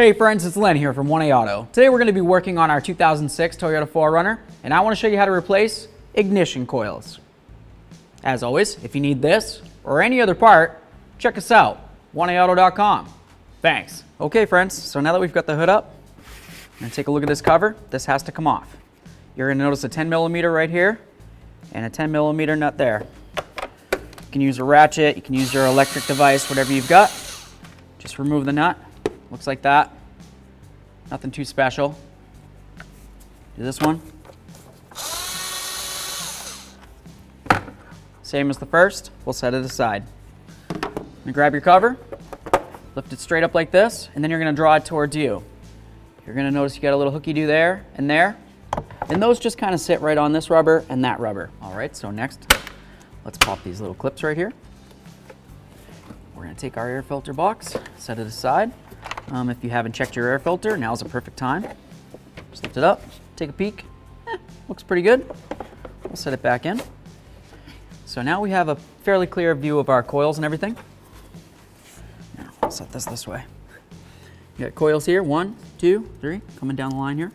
Hey friends, it's Len here from 1A Auto. Today we're going to be working on our 2006 Toyota 4Runner, and I want to show you how to replace ignition coils. As always, if you need this or any other part, check us out, 1aauto.com. Thanks. Okay friends, so now that we've got the hood up, I'm going to take a look at this cover. This has to come off. You're going to notice a 10mm right here and a 10mm nut there. You can use a ratchet, you can use your electric device, whatever you've got. Just remove the nut. Looks like that. Nothing too special. Do this one. Same as the first. We'll set it aside. You grab your cover, lift it straight up like this, and then you're going to draw it towards you. You're going to notice you got a little hooky do there and there. And those just kind of sit right on this rubber and that rubber. All right, so next, let's pop these little clips right here. We're going to take our air filter box, set it aside. If you haven't checked your air filter, now's a perfect time. Just lift it up, take a peek. Looks pretty good. We'll set it back in. So now we have a fairly clear view of our coils and everything. Now, I'll set this way. You got coils here, 1, 2, 3, coming down the line here,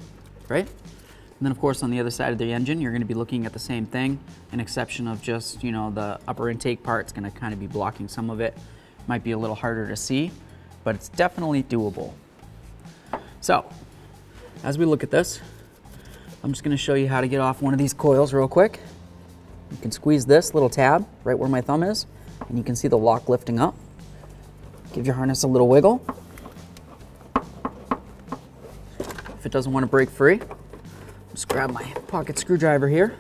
right? And then of course on the other side of the engine, you're gonna be looking at the same thing, an exception of just, you know, the upper intake part's gonna kind of be blocking some of it. Might be a little harder to see, but it's definitely doable. So, as we look at this, I'm just gonna show you how to get off one of these coils real quick. You can squeeze this little tab right where my thumb is, and you can see the lock lifting up. Give your harness a little wiggle. If it doesn't want to break free, just grab my pocket screwdriver here.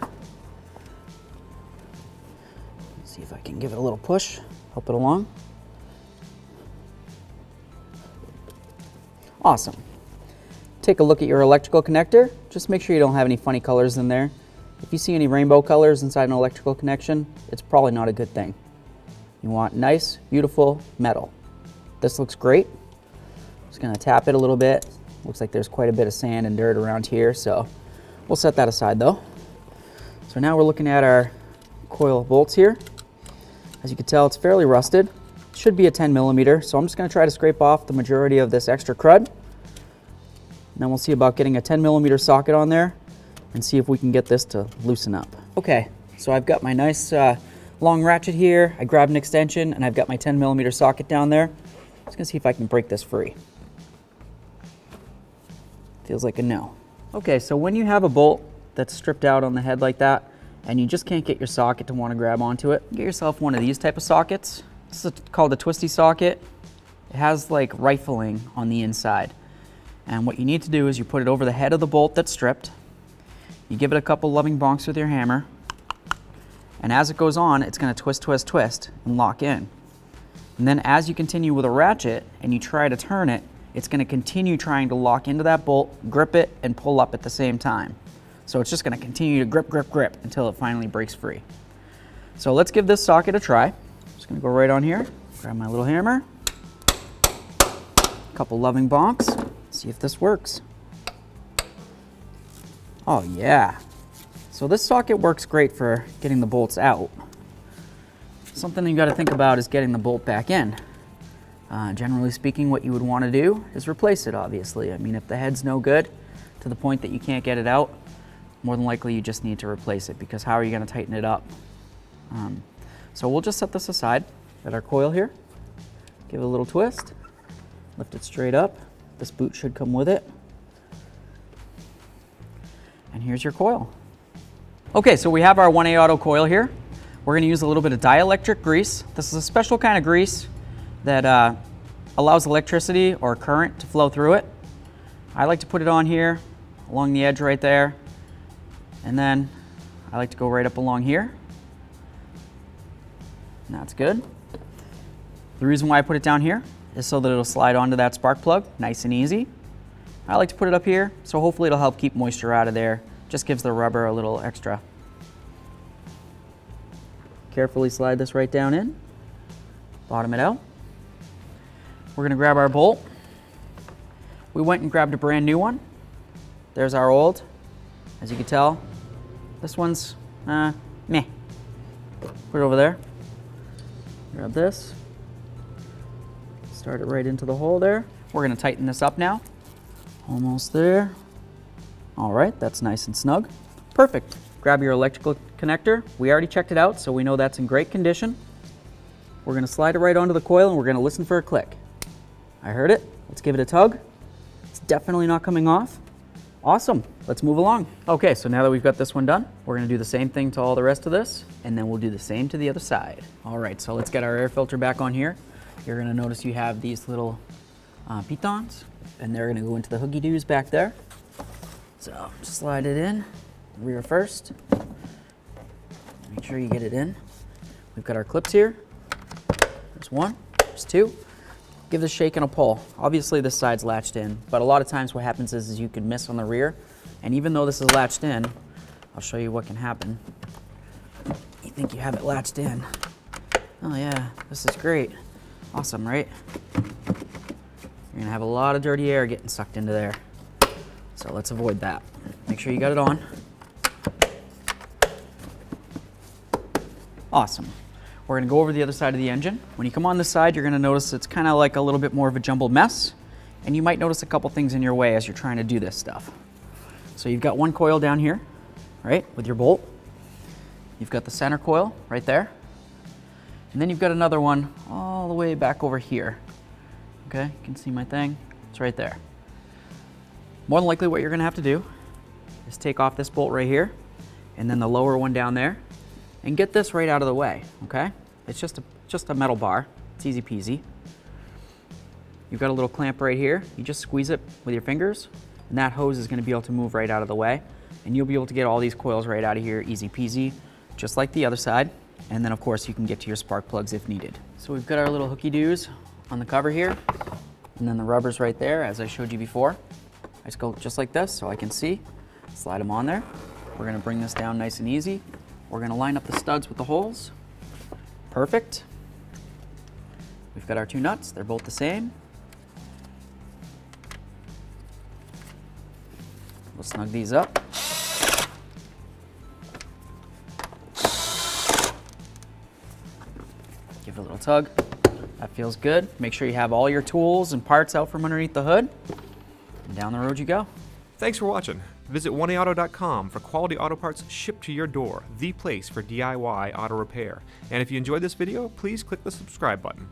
See if I can give it a little push, help it along. Awesome. Take a look at your electrical connector. Just make sure you don't have any funny colors in there. If you see any rainbow colors inside an electrical connection, it's probably not a good thing. You want nice, beautiful metal. This looks great. Just gonna tap it a little bit. Looks like there's quite a bit of sand and dirt around here, so we'll set that aside though. So now we're looking at our coil bolts here. As you can tell, it's fairly rusted. It should be a 10mm, so I'm just gonna try to scrape off the majority of this extra crud. And then we'll see about getting a 10mm socket on there and see if we can get this to loosen up. Okay, so I've got my nice long ratchet here. I grabbed an extension and I've got my 10mm socket down there. Just gonna see if I can break this free. Feels like a no. Okay, so when you have a bolt that's stripped out on the head like that and you just can't get your socket to want to grab onto it, get yourself one of these type of sockets. This is called a Twisty Socket. It has like rifling on the inside. And what you need to do is you put it over the head of the bolt that's stripped. You give it a couple loving bonks with your hammer. And as it goes on, it's gonna twist, twist, twist and lock in. And then as you continue with a ratchet and you try to turn it, it's gonna continue trying to lock into that bolt, grip it, and pull up at the same time. So it's just gonna continue to grip, grip, grip until it finally breaks free. So let's give this socket a try. Just gonna go right on here, grab my little hammer, a couple loving bonks, see if this works. Oh yeah. So this socket works great for getting the bolts out. Something you gotta think about is getting the bolt back in. Generally speaking, what you would wanna do is replace it, obviously. I mean, if the head's no good to the point that you can't get it out, more than likely you just need to replace it, because how are you gonna tighten it up? So we'll just set this aside at our coil here. Give it a little twist, lift it straight up. This boot should come with it. And here's your coil. Okay, so we have our 1A Auto coil here. We're gonna use a little bit of dielectric grease. This is a special kind of grease that allows electricity or current to flow through it. I like to put it on here, along the edge right there. And then I like to go right up along here. And that's good. The reason why I put it down here is so that it'll slide onto that spark plug, nice and easy. I like to put it up here, so hopefully it'll help keep moisture out of there. Just gives the rubber a little extra. Carefully slide this right down in, bottom it out. We're gonna grab our bolt. We went and grabbed a brand new one. There's our old. As you can tell, this one's meh. Put it over there. Grab this. Start it right into the hole there. We're gonna tighten this up now. Almost there. All right, that's nice and snug. Perfect. Grab your electrical connector. We already checked it out, so we know that's in great condition. We're gonna slide it right onto the coil and we're gonna listen for a click. I heard it. Let's give it a tug. It's definitely not coming off. Awesome. Let's move along. Okay, so now that we've got this one done, we're gonna do the same thing to all the rest of this, and then we'll do the same to the other side. All right, so let's get our air filter back on here. You're gonna notice you have these little pitons, and they're gonna go into the hooky-doos back there. So slide it in, rear first. Make sure you get it in. We've got our clips here. There's one, there's two. Give this a shake and a pull. Obviously this side's latched in, but a lot of times what happens is you can miss on the rear, and even though this is latched in, I'll show you what can happen. You think you have it latched in. Oh yeah, this is great. Awesome, right? You're gonna have a lot of dirty air getting sucked into there. So let's avoid that. Make sure you got it on. Awesome. We're gonna go over the other side of the engine. When you come on this side, you're gonna notice it's kind of like a little bit more of a jumbled mess, and you might notice a couple things in your way as you're trying to do this stuff. So you've got one coil down here, right, with your bolt. You've got the center coil right there. And then you've got another one all the way back over here. Okay, you can see my thing, it's right there. More than likely what you're gonna have to do is take off this bolt right here, and then the lower one down there, and get this right out of the way, okay? It's just a metal bar, it's easy peasy. You've got a little clamp right here. You just squeeze it with your fingers, and that hose is gonna be able to move right out of the way, and you'll be able to get all these coils right out of here, easy peasy, just like the other side. And then of course you can get to your spark plugs if needed. So we've got our little hooky-doos on the cover here, and then the rubber's right there, as I showed you before. I just go just like this so I can see, slide them on there. We're gonna bring this down nice and easy. We're gonna line up the studs with the holes. Perfect. We've got our two nuts, they're both the same. We'll snug these up. Give it a little tug. That feels good. Make sure you have all your tools and parts out from underneath the hood. And down the road you go. Thanks for watching. Visit 1aauto.com for quality auto parts shipped to your door, the place for DIY auto repair. And if you enjoyed this video, please click the subscribe button.